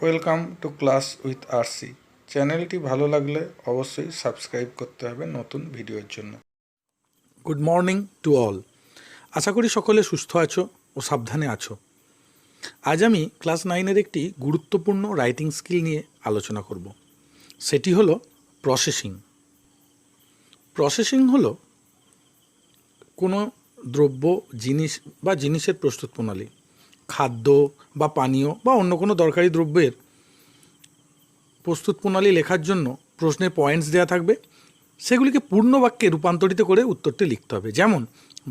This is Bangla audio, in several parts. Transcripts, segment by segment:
Welcome to class with RC. চ্যানেলটি ভালো লাগলে অবশ্যই সাবস্ক্রাইব করতে হবে নতুন ভিডিওর জন্য। Good morning to all. আশা করি সকলে সুস্থ আছো ও সাবধানে আছো। আজ আমি ক্লাস 9-এর একটি গুরুত্বপূর্ণ রাইটিং স্কিল নিয়ে আলোচনা করব। সেটি হলো প্রসেসিং। প্রসেসিং হলো কোনো দ্রব্য, জিনিস বা জিনিসের প্রস্তুত প্রণালী, খাদ্য বা পানীয় বা অন্য কোনো দরকারি দ্রব্যের প্রস্তুত প্রণালী লেখার জন্য প্রশ্নে পয়েন্টস দেওয়া থাকবে। সেগুলিকে পূর্ণ বাক্যে রূপান্তরিত করে উত্তরটি লিখতে হবে। যেমন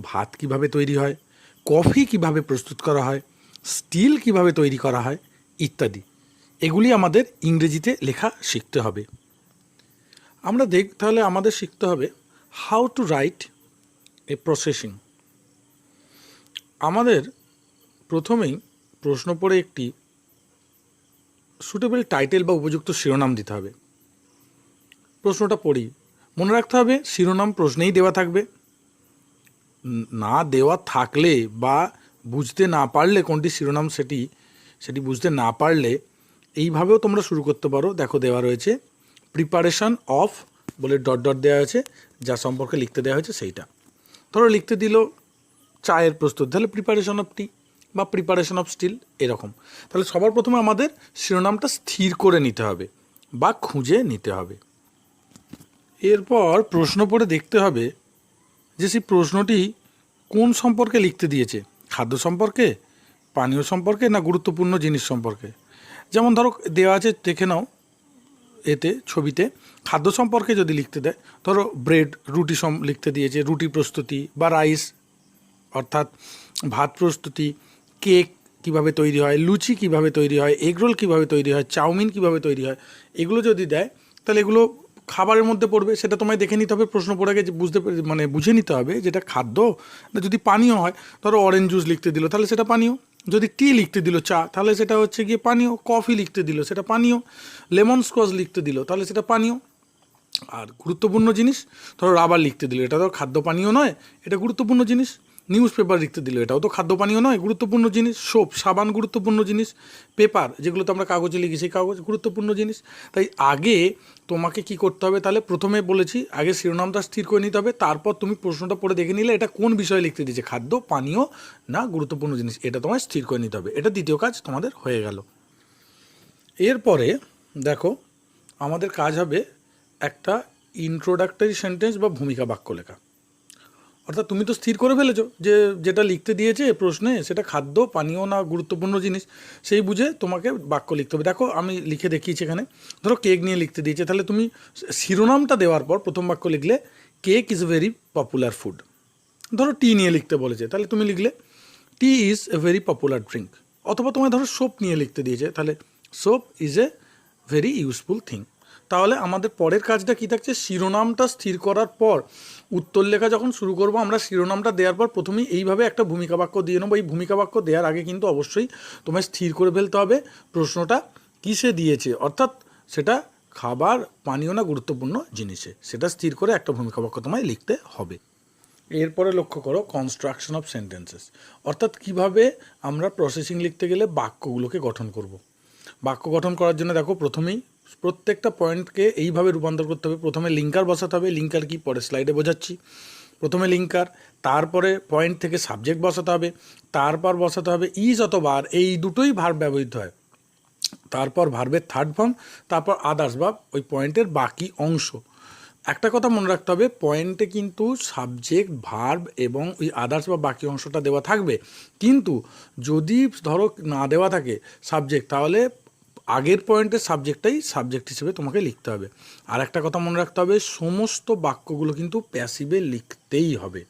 ভাত কিভাবে তৈরি হয়, কফি কিভাবে প্রস্তুত করা হয়, স্টিল কিভাবে তৈরি করা হয় ইত্যাদি। এগুলি আমাদের ইংরেজিতে লেখা শিখতে হবে। আমরা তাহলে আমাদের শিখতে হবে how to write A processing. আমাদের প্রথমেই প্রশ্ন পড়ে একটি সুটেবল টাইটেল বা উপযুক্ত শিরোনাম দিতে হবে। প্রশ্নটা পড়ি, মনে রাখতে হবে শিরোনাম প্রশ্নেই দেওয়া থাকবে। না দেওয়া থাকলে বা বুঝতে না পারলে কোনটি শিরোনাম সেটি বুঝতে না পারলে এইভাবেও তোমরা শুরু করতে পারো। দেখো দেওয়া রয়েছে প্রিপারেশন অফ বলে ডট ডট দেওয়া হয়েছে, যা সম্পর্কে লিখতে দেওয়া হয়েছে সেইটা। ধরো লিখতে দিল চায়ের প্রস্তুত, তাহলে প্রিপারেশন অফ টি বা প্রিপারেশন অফ স্টিল এরকম। তাহলে সবার প্রথমে আমাদের শিরোনামটা স্থির করে নিতে হবে বা খুঁজে নিতে হবে। এরপর প্রশ্ন পড়ে দেখতে হবে যে সেই প্রশ্নটি কোন সম্পর্কে লিখতে দিয়েছে, খাদ্য সম্পর্কে, পানীয় সম্পর্কে, না গুরুত্বপূর্ণ জিনিস সম্পর্কে। যেমন ধরো দেওয়া আছে, দেখে নাও এতে ছবিতে, খাদ্য সম্পর্কে যদি লিখতে দেয়, ধরো ব্রেড, রুটি লিখতে দিয়েছে, রুটি প্রস্তুতি বা রাইস অর্থাৎ ভাত প্রস্তুতি, কেক কীভাবে তৈরি হয়, লুচি কীভাবে তৈরি হয়, এগরোল কীভাবে তৈরি হয়, চাউমিন কীভাবে তৈরি হয়, এগুলো যদি দেয় তাহলে এগুলো খাবারের মধ্যে পড়বে। সেটা তোমায় দেখে নিতে হবে, প্রশ্ন পড়ে গেছে বুঝে নিতে হবে যেটা খাদ্য না। যদি পানীয় হয়, ধরো অরেঞ্জ জুস লিখতে দিল তাহলে সেটা পানীয়। যদি টি লিখতে দিল চা, তাহলে সেটা হচ্ছে গিয়ে পানীয়। কফি লিখতে দিল সেটা পানীয়। লেমন স্কোয়াশ লিখতে দিল তাহলে সেটা পানীয়। আর গুরুত্বপূর্ণ জিনিস, ধরো রাবার লিখতে দিল, এটা তো খাদ্য পানীয় নয়, এটা গুরুত্বপূর্ণ জিনিস। নিউজ পেপার লিখতে দিল, এটাও তো খাদ্য পানীয় নয়, গুরুত্বপূর্ণ জিনিস। সোপ, সাবান গুরুত্বপূর্ণ জিনিস। পেপার, যেগুলোতে আমরা কাগজে লিখি, সেই কাগজ গুরুত্বপূর্ণ জিনিস। তাই আগে তোমাকে কি করতে হবে, তাহলে প্রথমে বলেছি আগে শিরোনামটা স্থির করে নিতে হবে, তারপর তুমি প্রশ্নটা পড়ে দেখে নিলে এটা কোন বিষয়ে লিখতে দিয়েছে, খাদ্য, পানীয় না গুরুত্বপূর্ণ জিনিস, এটা তোমায় স্থির করে নিতে হবে। এটা দ্বিতীয় কাজ তোমাদের হয়ে গেল। এরপরে দেখো আমাদের কাজ হবে একটা ইন্ট্রোডাক্টরি সেন্টেন্স বা ভূমিকা বাক্য লেখা। অর্থাৎ তুমি তো স্থির করে ফেলেছো যে যেটা লিখতে দিয়েছে প্রশ্নে সেটা খাদ্য, পানীয় না গুরুত্বপূর্ণ জিনিস, সেই বুঝে তোমাকে বাক্য লিখতে হবে। দেখো আমি লিখে দেখিয়েছি এখানে। ধরো কেক নিয়ে লিখতে দিয়েছে, তাহলে তুমি শিরোনামটা দেওয়ার পর প্রথম বাক্য লিখলে cake is a very popular food. ধরো টি নিয়ে লিখতে বলেছে, তাহলে তুমি লিখলে tea is a very popular drink. অথবা তোমায় ধরো সোপ নিয়ে লিখতে দিয়েছে, তাহলে soap is a very useful thing. তাহলে আমাদের পরের কাজটা কী থাকছে, শিরোনামটা স্থির করার পর উত্তর লেখা যখন শুরু করব, আমরা শিরোনামটা দেওয়ার পর প্রথমেই এইভাবে একটা ভূমিকা বাক্য দিয়ে নেবো। এই ভূমিকা বাক্য দেওয়ার আগে কিন্তু অবশ্যই তোমায় স্থির করে ফেলতে হবে প্রশ্নটা কিসে দিয়েছে, অর্থাৎ সেটা খাবার, পানীয় না গুরুত্বপূর্ণ জিনিসে, সেটা স্থির করে একটা ভূমিকা বাক্য তোমায় লিখতে হবে। এরপরে লক্ষ্য করো কনস্ট্রাকশন অফ সেন্টেন্সেস, অর্থাৎ কিভাবে আমরা প্রসেসিং লিখতে গেলে বাক্যগুলোকে গঠন করব। বাক্য গঠন করার জন্য দেখো প্রথমেই প্রত্যেকটা পয়েন্টকে এইভাবে রূপান্তর করতে হবে। প্রথমে লিঙ্কার বসাতে হবে। লিঙ্কার কি পরে স্লাইডে বোঝাচ্ছি। প্রথমে লিঙ্কার, তারপরে পয়েন্ট থেকে সাবজেক্ট বসাতে হবে, তারপর বসাতে হবে ইজ অথবা আর, এই দুটোই ভার্ব ব্যবহৃত হয়। তারপর ভার্বের থার্ড ফর্ম, তারপর আদার্স বা ওই পয়েন্টের বাকি অংশ। একটা কথা মনে রাখতে হবে, পয়েন্টে কিন্তু সাবজেক্ট, ভার্ব এবং ওই আদার্স বা বাকি অংশটা দেওয়া থাকবে। কিন্তু যদি ধরো না দেওয়া থাকে সাবজেক্ট, তাহলে আগের পয়েন্টের সাবজেক্ট হিসেবে তোমাকে লিখতে হবে। আর একটা কথা মনে রাখতে হবে, সমস্ত বাক্যগুলো কিন্তু প্যাসিভে লিখতেই হবে।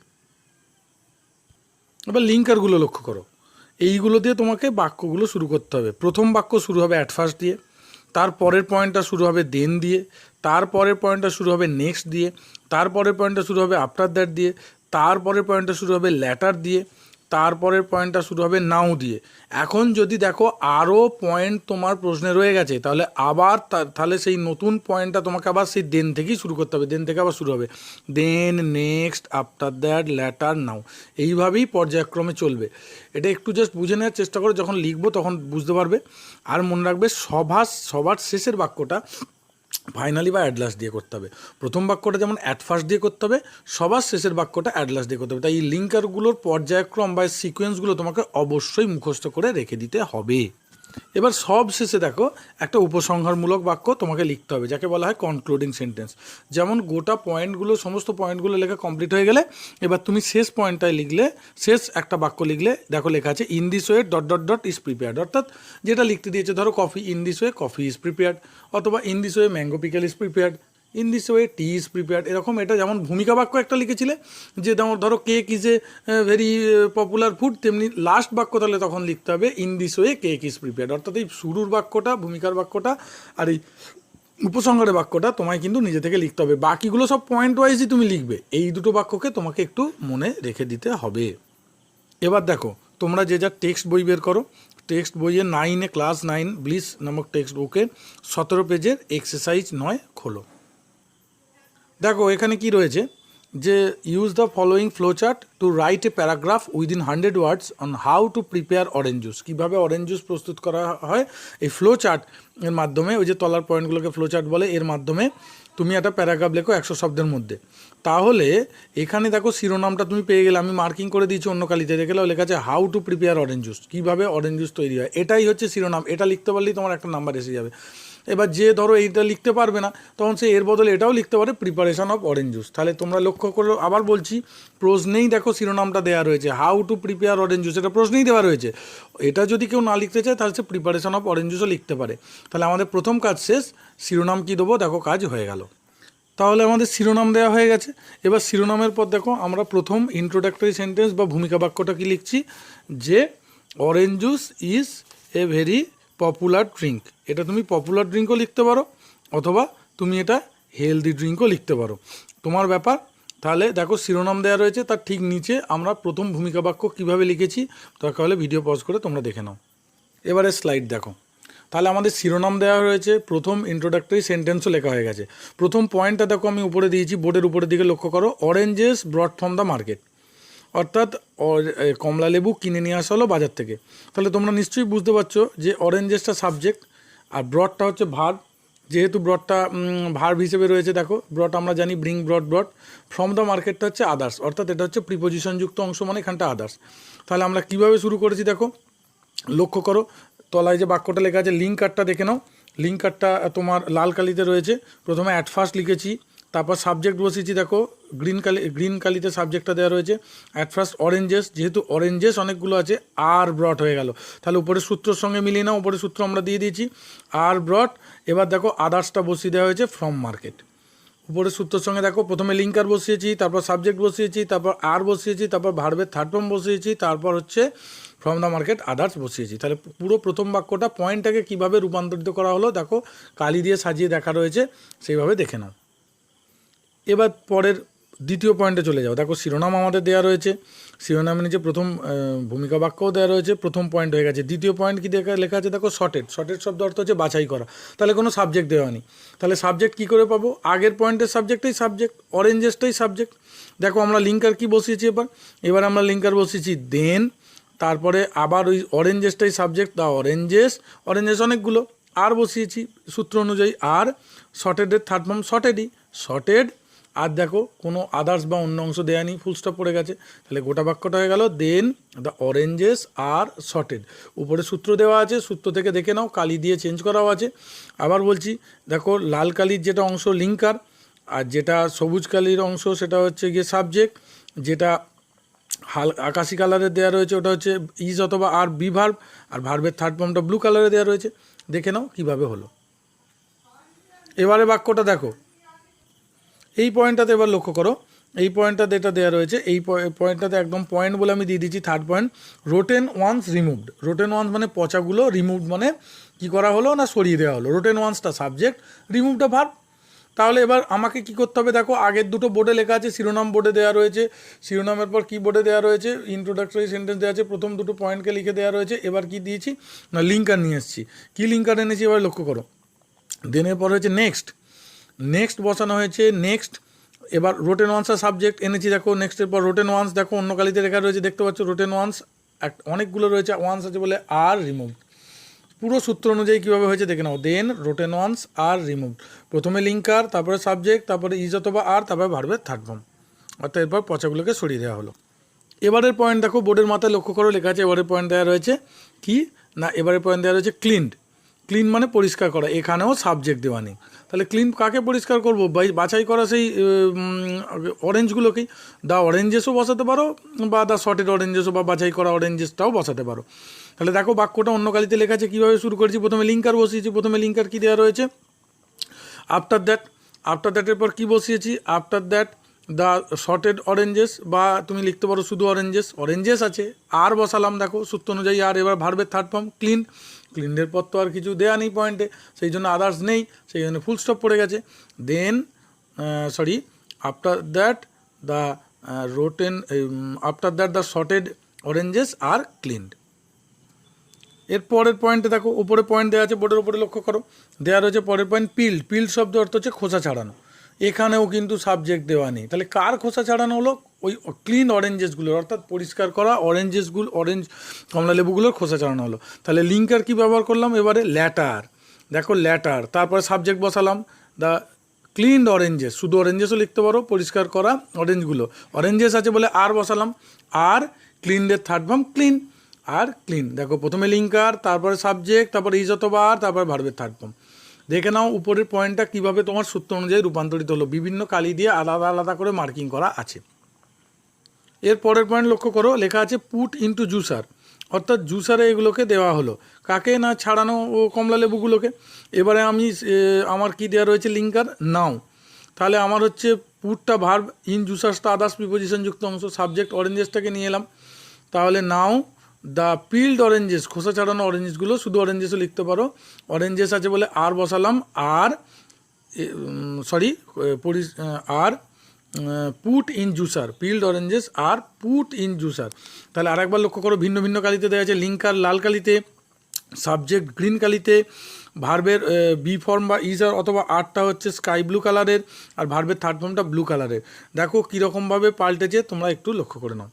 এবার লিঙ্কারগুলো লক্ষ্য করো, এইগুলো দিয়ে তোমাকে বাক্যগুলো শুরু করতে হবে। প্রথম বাক্য শুরু হবে অ্যাট ফার্স্ট দিয়ে, তারপরের পয়েন্টটা শুরু হবে দেন দিয়ে, তারপরের পয়েন্টটা শুরু হবে নেক্সট দিয়ে, তারপরের পয়েন্টটা শুরু হবে আফটার দ্যাট দিয়ে, তারপরের পয়েন্টটা শুরু হবে ল্যাটার দিয়ে, তারপরের পয়েন্টটা শুরু হবে নাও দিয়ে। এখন যদি দেখো আরও পয়েন্ট তোমার প্রশ্নে রয়ে গেছে, তাহলে আবার তাহলে সেই নতুন পয়েন্টটা তোমাকে আবার সেই দেন থেকেই শুরু করতে হবে, দেন থেকে আবার শুরু হবে, দেন, নেক্সট, আফটার দ্যাট, লেটার, নাও, এইভাবেই পর্যায়ক্রমে চলবে। এটা একটু জাস্ট বুঝে নেওয়ার চেষ্টা করো, যখন লিখবো তখন বুঝতে পারবে। আর মনে রাখবে সবার শেষের বাক্যটা ফাইনালি বা অ্যাট লাস্ট দিয়ে করতে হবে। প্রথম বাক্যটা যেমন অ্যাট ফার্স্ট দিয়ে করতে হবে, সবার শেষের বাক্যটা অ্যাট লাস্ট দিয়ে করতে হবে। তাই এই লিঙ্কারগুলোর পর্যায়ক্রম বা সিকোয়েন্সগুলো তোমাকে অবশ্যই মুখস্থ করে রেখে দিতে হবে। এবার সব শেষে দেখো একটা উপসংহারমূলক বাক্য তোমাকে লিখতে হবে, যাকে বলা হয় কনক্লুডিং সেন্টেন্স। যেমন গোটা পয়েন্টগুলো, সমস্ত পয়েন্টগুলো লেখা কমপ্লিট হয়ে গেলে এবার তুমি শেষ পয়েন্টটায় লিখলে, শেষ একটা বাক্য লিখলে, দেখো লেখা আছে in this way dot dot dot is prepared, অর্থাৎ যেটা লিখতে দিয়েছে, ধরো coffee, in this way coffee is prepared, অথবা in this way mango pickle is prepared, in this way tea is prepared, এরকম। এটা যেমন ভূমিকা বাক্য একটা লিখেছিলে, যে ধরো cake is a very popular food, তেমনি লাস্ট বাক্য তাহলে তখন লিখতে হবে in this way cake is prepared. অর্থাৎ এই শুরুর বাক্যটা, ভূমিকার বাক্যটা, আর এই উপসংহারের বাক্যটা তোমায় কিন্তু নিজে থেকে লিখতে হবে। বাকিগুলো সব পয়েন্ট ওয়াইজই তুমি লিখবে, এই দুটো বাক্যকে তোমাকে একটু মনে রেখে দিতে হবে। এবার দেখো তোমরা যে যা টেক্সট বই বের করো, টেক্সট বইয়ে 9-এ ক্লাস 9 ব্লিস নামক টেক্সট বুকে 17 পেজের এক্সারসাইজ 9 খোলো। দেখো এখানে কি রয়েছে, যে use the following flow chart to write a paragraph within 100 words on how to prepare orange juice. কীভাবে অরেঞ্জ জুস প্রস্তুত করা হয় এই ফ্লো চার্ট এর মাধ্যমে, ওই যে তলার পয়েন্টগুলোকে ফ্লো চার্ট বলে, এর মাধ্যমে তুমি একটা প্যারাগ্রাফ লেখো 100 শব্দের মধ্যে। তাহলে এখানে দেখো শিরোনামটা তুমি পেয়ে গেলে, আমি মার্কিং করে দিয়েছি অন্য কালিতে, দেখে লেখা আছে how to prepare orange juice, কীভাবে অরেঞ্জ জুস তৈরি হয়, এটাই হচ্ছে শিরোনাম। এটা লিখতে পারলেই তোমার একটা নাম্বার এসে যাবে। এবার যে ধরো এইটা লিখতে পারবে না, তখন সে এর বদলে এটাও লিখতে পারে, প্রিপারেশন অফ অরেঞ্জ জুস। তাহলে তোমরা লক্ষ্য করো, আবার বলছি, প্রশ্নেই দেখো শিরোনামটা দেওয়া রয়েছে how to prepare orange juice, এটা প্রশ্নেই দেওয়া রয়েছে। এটা যদি কেউ না লিখতে চায় তাহলে সে প্রিপারেশন অফ অরেঞ্জ জুসও লিখতে পারে। তাহলে আমাদের প্রথম কাজ শেষ, শিরোনাম কী দেবো, দেখো কাজ হয়ে গেল। তাহলে আমাদের শিরোনাম দেওয়া হয়ে গেছে। এবার শিরোনামের পর দেখো আমরা প্রথম ইন্ট্রোডাক্টরি সেন্টেন্স বা ভূমিকা বাক্যটা কি লিখছি, যে orange juice is a very popular drink. এটা তুমি পপুলার ড্রিঙ্কও লিখতে পারো, অথবা তুমি এটা হেলদি ড্রিঙ্কও লিখতে পারো, তোমার ব্যাপার। তাহলে দেখো শিরোনাম দেওয়া রয়েছে, তার ঠিক নিচে আমরা প্রথম ভূমিকা বাক্য কীভাবে লিখেছি, তাহলে ভিডিও পজ করে তোমরা দেখে নাও। এবারে স্লাইড দেখো, তাহলে আমাদের শিরোনাম দেওয়া রয়েছে, প্রথম ইন্ট্রোডাক্টরি সেন্টেন্সও লেখা হয়ে গেছে। প্রথম পয়েন্টটা দেখো আমি উপরে দিয়েছি, বোর্ডের উপরের দিকে লক্ষ্য করো, অরেঞ্জেস ব্রট ফ্রম দ্য মার্কেট, অর্থাৎ কমলা লেবু কিনে নিয়ে আসা হলো বাজার থেকে। তাহলে তোমরা নিশ্চয়ই বুঝতে পারছো যে অরেঞ্জেসটা সাবজেক্ট আর ব্রডটা হচ্ছে ভার্ব। যেহেতু ব্রডটা ভার্ব হিসেবে রয়েছে, দেখো ব্রড আমরা জানি ব্রিং ব্রড, ফ্রম দ্য মার্কেটটা হচ্ছে আদার্স, অর্থাৎ এটা হচ্ছে প্রিপোজিশনযুক্ত অংশ, মানে এখানটা আদার্স। তাহলে আমরা কীভাবে শুরু করেছি দেখো, লক্ষ্য করো তলায় যে বাক্যটা লেখা আছে, লিঙ্ক কার্ডটা দেখে নাও। লিঙ্ক কার্ডটা তোমার লাল কালিতে রয়েছে। প্রথমে অ্যাট ফার্স্ট লিখেছি, তারপর সাবজেক্ট বসিয়েছি, দেখো গ্রিন কালিতে সাবজেক্টটা দেওয়া রয়েছে। অ্যাট ফার্স্ট অরেঞ্জেস, যেহেতু অরেঞ্জেস অনেকগুলো আছে, আর ব্রট হয়ে গেল। তাহলে উপরের সূত্রের সঙ্গে মিলিয়ে নাও, উপরের সূত্র আমরা দিয়ে দিয়েছি, আর ব্রট। এবার দেখো আদার্সটা বসিয়ে দেওয়া হয়েছে ফ্রম মার্কেট। উপরের সূত্রের সঙ্গে দেখো প্রথমে লিঙ্কার বসিয়েছি, তারপর সাবজেক্ট বসিয়েছি, তারপর আর বসিয়েছি, তারপর ভার্বের থার্ড ফর্ম বসিয়েছি, তারপর হচ্ছে ফ্রম দ্য মার্কেট আদার্স বসিয়েছি। তাহলে পুরো প্রথম বাক্যটা পয়েন্টটাকে কীভাবে রূপান্তরিত করা হলো দেখো, কালি দিয়ে সাজিয়ে দেখা রয়েছে, সেইভাবে দেখে নাও। এবার পরের দ্বিতীয় পয়েন্টে চলে যাও। দেখো শিরোনাম আমাদের দেওয়া রয়েছে, শিরোনামের নিচে প্রথম ভূমিকা বাক্যও দেওয়া রয়েছে, প্রথম পয়েন্ট হয়ে গেছে। দ্বিতীয় পয়েন্ট কি লেখা আছে দেখো, শর্টেড। শর্টেড শব্দ অর্থ হচ্ছে বাছাই করা। তাহলে কোনো সাবজেক্ট দেওয়া নেই, তাহলে সাবজেক্ট কী করে পাবো, আগের পয়েন্টের সাবজেক্টটাই সাবজেক্ট, অরেঞ্জেসটাই সাবজেক্ট। দেখো আমরা লিঙ্কার কি বসিয়েছি, এবার আমরা লিঙ্কার বসিয়েছি দেন, তারপরে আবার ওই অরেঞ্জেসটাই সাবজেক্ট, দা অরেঞ্জেস, অরেঞ্জেস অনেকগুলো, আর বসিয়েছি সূত্র অনুযায়ী, আর শর্টেডের থার্ড ফর্ম শর্টেডই, শর্টেড। আর দেখো কোনো আদার্স বা অন্য অংশ দেয়া নেই, ফুল স্টপ পড়ে গেছে। তাহলে গোটা বাক্যটা হয়ে গেল, দেন দ্য অরেঞ্জেস আর শর্টেড। উপরে সূত্র দেওয়া আছে, সূত্র থেকে দেখে নাও, কালি দিয়ে চেঞ্জ করাও আছে। আবার বলছি, দেখো লাল কালির যেটা অংশ লিঙ্কার, আর যেটা সবুজ কালির অংশ সেটা হচ্ছে গিয়ে সাবজেক্ট, যেটা আকাশি কালারের দেওয়া রয়েছে ওটা হচ্ছে ইজ অথবা আর বি ভার্ব, আর ভার্বের থার্ড ফর্মটা ব্লু কালারে দেওয়া রয়েছে। দেখে নাও কীভাবে হলো। এবারে বাক্যটা দেখো, এই পয়েন্টটাতে এবার লক্ষ্য করো, এই পয়েন্টটাতে এটা দেওয়া রয়েছে, এই পয়েন্টটাতে একদম পয়েন্ট বলে আমি দিয়ে দিচ্ছি, third point, rotten ones removed. Rotten ones মানে পচাগুলো, রিমুভড মানে কী করা হলো না, সরিয়ে দেওয়া হলো। রোটেন ওয়ান্সটা সাবজেক্ট, রিমুভটা ভার্ব। তাহলে এবার আমাকে কি করতে হবে, দেখো আগের দুটো বোর্ডে লেখা আছে, শিরোনাম বোর্ডে দেওয়া রয়েছে, শিরোনামের পর কি বোর্ডে দেওয়া রয়েছে, ইন্ট্রোডাক্টরি সেন্টেন্স দেওয়া আছে, প্রথম দুটো পয়েন্টকে লিখে দেওয়া রয়েছে। এবার কি দিয়েছি না, লিঙ্কার নিয়ে এসেছি। কী লিঙ্কার এনেছি এবার লক্ষ্য করো। দেনের পর হয়েছে নেক্সট, নেক্সট বসানো হয়েছে নেক্সট। এবার রোটেন ওয়ান্স আর সাবজেক্ট এনেছি, দেখো নেক্সটের পর রোটেন ওয়ান্স, দেখো অন্য কালিতে লেখা রয়েছে দেখতে পাচ্ছ, রোটেন ওয়ান্স অনেকগুলো রয়েছে, ওয়ান্স আছে বলে আর রিমুভ। পুরো সূত্র অনুযায়ী কীভাবে হয়েছে দেখে নাও। দেন রোটেন ওয়ান্স আর রিমুভ, প্রথমে লিঙ্কার, তারপরে সাবজেক্ট, তারপরে ইজ অথবা আর, তারপরে ভার্বের থার্ড ফর্ম, অর্থাৎ এরপর পচাগুলোকে সরিয়ে দেওয়া হলো। এবারের পয়েন্ট দেখো বোর্ডের মাথায় লক্ষ্য করো লেখা আছে, এবারের পয়েন্ট দেওয়া রয়েছে কি না, এবারের পয়েন্ট দেওয়া রয়েছে ক্লিনড। ক্লিন মানে পরিষ্কার করা, এখানেও সাবজেক্ট দেওয়া নেই। তাহলে ক্লিন কাকে পরিষ্কার করবো, বাছাই করা সেই অরেঞ্জগুলোকেই, দ্য অরেঞ্জেসও বসাতে পারো বা দ্য শর্টেড অরেঞ্জেসও বা বাছাই করা অরেঞ্জেসটাও বসাতে পারো। তাহলে দেখো বাক্যটা অন্য কালিতে লেখা আছে, কীভাবে শুরু করেছি, প্রথমে লিঙ্কার বসিয়েছি, প্রথমে লিঙ্কার কী দেওয়া রয়েছে আফটার দ্যাট, আফটার দ্যাটের পর কী বসিয়েছি, after that the sorted oranges, বা তুমি লিখতে পারো শুধু অরেঞ্জেস, অরেঞ্জেস আছে, আর বসালাম দেখো সূত্র অনুযায়ী আর। এবার ভার্বের থার্ড ফর্ম ক্লিন, ক্লিনের পর তো আর কিছু দেয়া নেই পয়েন্টে, সেই জন্য আদার্স নেই, সেই জন্য ফুল স্টপ পড়ে গেছে। Then after that the rotten, after that the sorted oranges are cleaned. এর পরের পয়েন্টে দেখো ওপরে পয়েন্ট দেওয়া আছে, বোর্ডের ওপরে লক্ষ্য করো, দেওয়া রয়েছে পরের পয়েন্ট পিল্ড। পিল্ড শব্দ অর্থ হচ্ছে খোসা ছাড়ানো, এখানেও কিন্তু সাবজেক্ট দেওয়া নেই। তাহলে কার খোসা ছাড়ানো হলো, ওই ক্লিন অরেঞ্জেসগুলোর, অর্থাৎ পরিষ্কার করা অরেঞ্জেসগুলো, অরেঞ্জ কমলা লেবুগুলোর খোসা ছাড়ানো হলো। তাহলে লিঙ্কার কি ব্যবহার করলাম এবারে, ল্যাটার, দেখো ল্যাটার, তারপরে সাবজেক্ট বসালাম দ্য ক্লিনড অরেঞ্জেস, শুধু অরেঞ্জেসও লিখতে পারো, পরিষ্কার করা অরেঞ্জগুলো, অরেঞ্জেস আছে বলে আর বসালাম, আর ক্লিনডের থার্ড ফর্ম ক্লিন, আর ক্লিন। দেখো প্রথমে লিঙ্কার, তারপরে সাবজেক্ট, তারপরে ইজ অথবা আর, তারপরে ভার্বের থার্ড ফর্ম। দেখে নাও উপরের পয়েন্টটা কীভাবে তোমার সূত্র অনুযায়ী রূপান্তরিত হলো, বিভিন্ন কালি দিয়ে আলাদা আলাদা করে মার্কিং করা আছে। এর পরের পয়েন্ট লক্ষ্য করো, লেখা আছে পুট ইনটু জুসার, অর্থাৎ জুসারে এগুলোকে দেওয়া হলো, কাকে না ছাড়ানো ও কমলা লেবুগুলোকে। এবারে আমি আমার কি দেওয়া রয়েছে লিঙ্কার নাও, তাহলে আমার হচ্ছে পুটটা ভার্ব, ইন জুসার্সটা আদার্স প্রিপোজিশন যুক্ত অংশ, সাবজেক্ট অরেঞ্জেসটাকে নিয়ে এলাম, তাহলে নাও দ্য পিল্ড অরেঞ্জেস, খোসা ছাড়ানো অরেঞ্জেসগুলো, শুধু অরেঞ্জেসও লিখতে পারো, অরেঞ্জেস আছে বলে আর বসালাম, আর আর put in juicer, peeled oranges আর পুট ইন জুসার। তাহলে আরেকবার লক্ষ্য করো, ভিন্ন ভিন্ন কালিতে দেওয়া আছে, লিঙ্কার লাল কালিতে, সাবজেক্ট গ্রিন কালিতে, ভার্বের বি ফর্ম বা ইজার অথবা আরটা হচ্ছে স্কাই ব্লু কালারের, আর ভার্বের থার্ড ফর্মটা ব্লু কালারের। দেখো কীরকমভাবে পাল্টেছে তোমরা একটু লক্ষ্য করে নাও।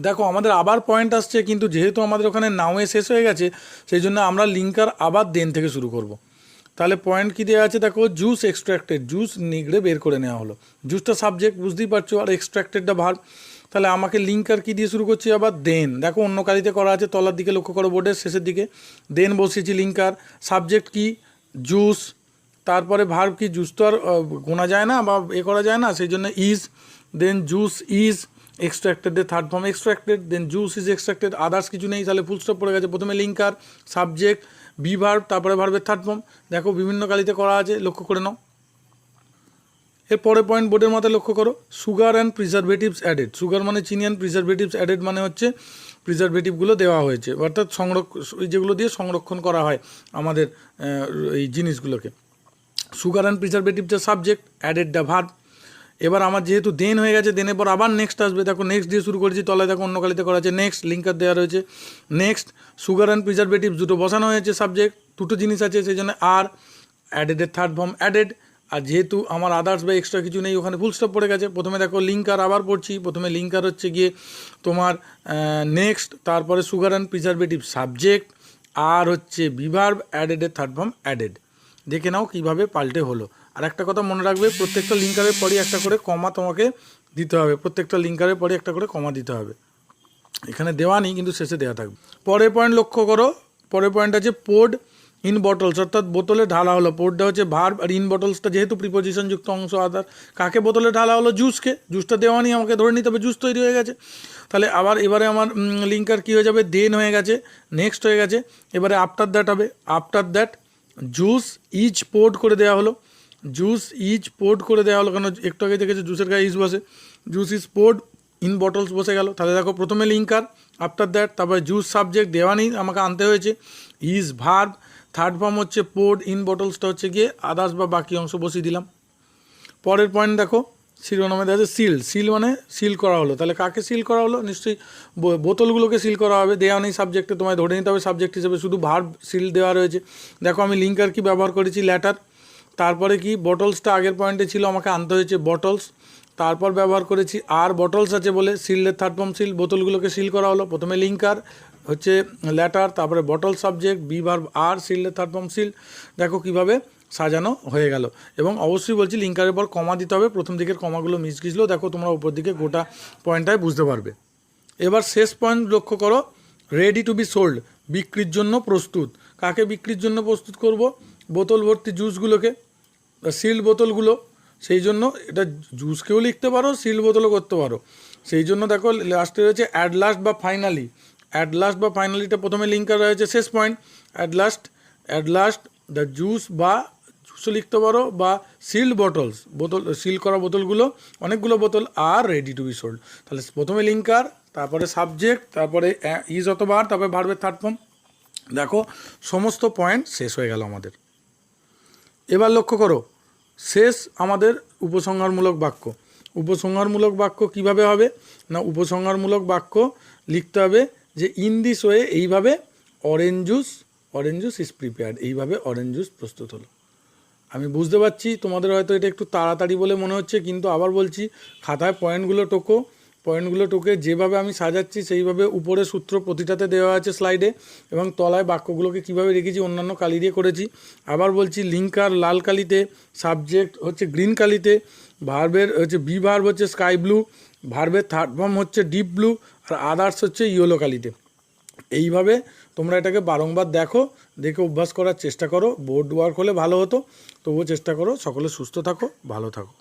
দেখো আমাদের আবার পয়েন্ট আসছে, কিন্তু যেহেতু আমাদের ওখানে নাওয়ে শেষ হয়ে গেছে, সেই জন্য আমরা লিঙ্কার আবার দেন থেকে শুরু করব। তাহলে পয়েন্ট কী দেওয়া আছে দেখো, জুস এক্সট্র্যাক্টেড, জুস নিগড়ে বের করে নেওয়া হলো, জুসটা সাবজেক্ট বুঝতেই পারছো, আর এক্সট্র্যাক্টেডটা ভার্ব। তাহলে আমাকে লিঙ্কার কী দিয়ে শুরু করছি আবার, দেন, দেখো অন্য কালিতে করা আছে, তলার দিকে লক্ষ্য করো বোর্ডের শেষের দিকে, দেন বসিয়েছি লিঙ্কার, সাবজেক্ট কি জুস, তারপরে ভার্ব কি, জুস তো আর গোনা যায় না বা করা যায় না, সেই জন্য ইজ, দেন জুস ইজ এক্সট্র্যাক্টেডের third form extracted, then juice is extracted, others কিছু নেই, তাহলে ফুল স্টপ পড়ে গেছে, প্রথমে লিঙ্কার, সাবজেক্ট, বি ভার্ব, তারপরে ভার্বের থার্ড ফর্ম। দেখো বিভিন্ন কালিতে করা আছে, লক্ষ্য করে নাও। এর পরের পয়েন্ট বোর্ডের মাথায় লক্ষ্য করো, sugar and preservatives added, sugar মানে চিনি, অ্যান্ড প্রিজারভেটিভস অ্যাডেড মানে হচ্ছে প্রিজারভেটিভগুলো দেওয়া হয়েছে, অর্থাৎ যেগুলো দিয়ে সংরক্ষণ করা হয় আমাদের এই জিনিসগুলোকে। সুগার অ্যান্ড প্রিজারভেটিভসের সাবজেক্ট, অ্যাডেড দ্য ভার্ব। এবার আমার যেহেতু দেন হয়ে গেছে, দেনের পর আবার নেক্সট আসবে, দেখো নেক্সট দিয়ে শুরু করেছি, তলায় দেখো অন্য কালিতে করা আছে নেক্সট, লিঙ্কার দেওয়া রয়েছে, নেক্সট সুগার অ্যান্ড প্রিজারভেটিভস দুটো বসানো হয়েছে, সাবজেক্ট দুটো জিনিস আছে, সেই জন্য আর, অ্যাডেডের থার্ড ফর্ম অ্যাডেড, আর যেহেতু আমার আদার্স বা এক্সট্রা কিছু নেই, ওখানে ফুল স্টপ পড়ে গেছে। প্রথমে দেখো লিঙ্কার আবার পড়ছি, প্রথমে লিঙ্কার হচ্ছে গিয়ে তোমার নেক্সট, তারপরে সুগার অ্যান্ড প্রিজারভেটিভ সাবজেক্ট, আর হচ্ছে বিভার্ব, অ্যাডেডের থার্ড ফর্ম অ্যাডেড। দেখে নাও কীভাবে পাল্টে হলো। আর একটা কথা মনে রাখবে, প্রত্যেকটা লিঙ্কারের পরই একটা করে কমা তোমাকে দিতে হবে, প্রত্যেকটা লিঙ্কারের পরই একটা করে কমা দিতে হবে, এখানে দেওয়া নেই কিন্তু শেষে দেওয়া থাকবে। পরের পয়েন্ট লক্ষ্য করো, পরের পয়েন্ট আছে পোর্ড ইন বটলস, অর্থাৎ বোতলে ঢালা হলো, পোর্ডটা হচ্ছে ভার্ব, আর ইন বটলসটা যেহেতু প্রিপোজিশন যুক্ত অংশ আদার, কাকে বোতলে ঢালা হলো, জুসকে, জুসটা দেওয়া নেই, আমাকে ধরে নিতে হবে জুস তৈরি হয়ে গেছে। তাহলে আবার এবারে আমার লিঙ্কার কী হয়ে যাবে, দেন হয়ে গেছে, নেক্সট হয়ে গেছে, এবারে আফটার দ্যাট হবে, after that juice is poured করে দেওয়া হলো, জুস ইজ পোর্ড করে দেওয়া হলো, কারণ একটু আগে দেখেছে জুসের গায়ে ইজ বসে, juice is poured in bottles বসে গেল। তাহলে দেখো প্রথমে লিঙ্কার, আফটার দ্যাট, তারপরে জুস সাবজেক্ট দেওয়া নেই, আমাকে আনতে হয়েছে, ইজ ভার্ব, থার্ড ফর্ম হচ্ছে পোর্ড, ইন বটলসটা হচ্ছে গিয়ে আদার্স বা বাকি অংশ বসিয়ে দিলাম। পরের পয়েন্ট দেখো, শিরোনামে দেখা যাচ্ছে সিল। সিল মানে সিল করা হলো, তাহলে কাকে সিল করা হলো? নিশ্চয়ই বোতলগুলোকে সিল করা হবে। দেওয়া নেই সাবজেক্টে, তোমায় ধরে নিতে হবে সাবজেক্ট হিসেবে, শুধু ভার্ব সিল দেওয়া রয়েছে। দেখো আমি লিঙ্কার কি ব্যবহার করেছি? ল্যাটার। তারপরে কি বটলসটা আগের পয়েন্টে ছিল, আমাকে আনতে হয়েছে বটলস। তারপর ব্যবহার করেছি আর বটলস আছে বলে সিলের থার্ড ফর্ম সিল, বোতলগুলোকে সিল করা হলো। প্রথমে লিঙ্কার হচ্ছে ল্যাটার, তারপরে বটল সাবজেক্ট, বি ভার্ব আর, সিলের থার্ড ফর্ম সিল। দেখো কিভাবে সাজানো হয়ে গেল। এবং অবশ্যই বলছি লিঙ্কারের পর কমা দিতে হবে, প্রথম দিকের কমাগুলো মিস গেছিলো, দেখো তোমরা উপর দিকে গোটা পয়েন্টটাই বুঝতে পারবে। এবার শেষ পয়েন্ট লক্ষ্য করো, রেডি টু বি সোল্ড, বিক্রির জন্য প্রস্তুত। কাকে বিক্রির জন্য প্রস্তুত করব? বোতল ভর্তি জুসগুলোকে, সিল বোতলগুলো। সেই জন্য এটা জুসকেও লিখতে পারো, সিল বোতলও করতে পারো। সেই জন্য দেখো লাস্টে রয়েছে অ্যাট লাস্ট বা ফাইনালি। অ্যাট লাস্ট বা ফাইনালিটা প্রথমে লিঙ্কার রয়েছে, শেষ point at last the juice, বা জুসও লিখতে পারো, বা সিল্ড বটলস, বোতল সিল করা বোতলগুলো, অনেকগুলো বোতল আর রেডি টু বি সোল্ড। তাহলে প্রথমে লিঙ্কার, তারপরে সাবজেক্ট, তারপরে ইজ অথবা আর, তারপরে ভার্বের থার্ড ফর্ম। দেখো সমস্ত পয়েন্ট শেষ হয়ে গেল আমাদের। এবার লক্ষ্য করো, শেষ আমাদের উপসংহারমূলক বাক্য। উপসংহারমূলক বাক্য কিভাবে হবে না, উপসংহারমূলক বাক্য লিখতে হবে যে ইন দিস ওয়ে, এইভাবে অরেঞ্জ জুস ইজ প্রিপেয়ার্ড, এইভাবে অরেঞ্জ জুস প্রস্তুত হলো। আমি বুঝতে পারছি তোমাদের হয়তো এটা একটু তাড়াতাড়ি বলে মনে হচ্ছে, কিন্তু আবার বলছি খাতায় পয়েন্টগুলো টোকে যেভাবে আমি সাজাচ্ছি সেইভাবে উপরে সূত্র প্রতিটাতে দেওয়া আছে স্লাইডে, এবং তলায় বাক্যগুলোকে কিভাবে রেখেছি অন্যান্য কালি দিয়ে করেছি। আবার বলছি লিঙ্কার লাল কালিতে, সাবজেক্ট হচ্ছে গ্রিন কালিতে, ভার্বের হচ্ছে বি ভার্ব হচ্ছে স্কাই ব্লু, ভার্বের থার্ড ফর্ম হচ্ছে ডিপ ব্লু, আর আদার্স হচ্ছে ইয়েলো কালিতে। এইভাবে তোমরা এটাকে বারংবার দেখে অভ্যাস করার চেষ্টা করো। বোর্ড ওয়ার্ক হলে ভালো হতো, তবুও চেষ্টা করো। সকলে সুস্থ থাকো, ভালো থাকো।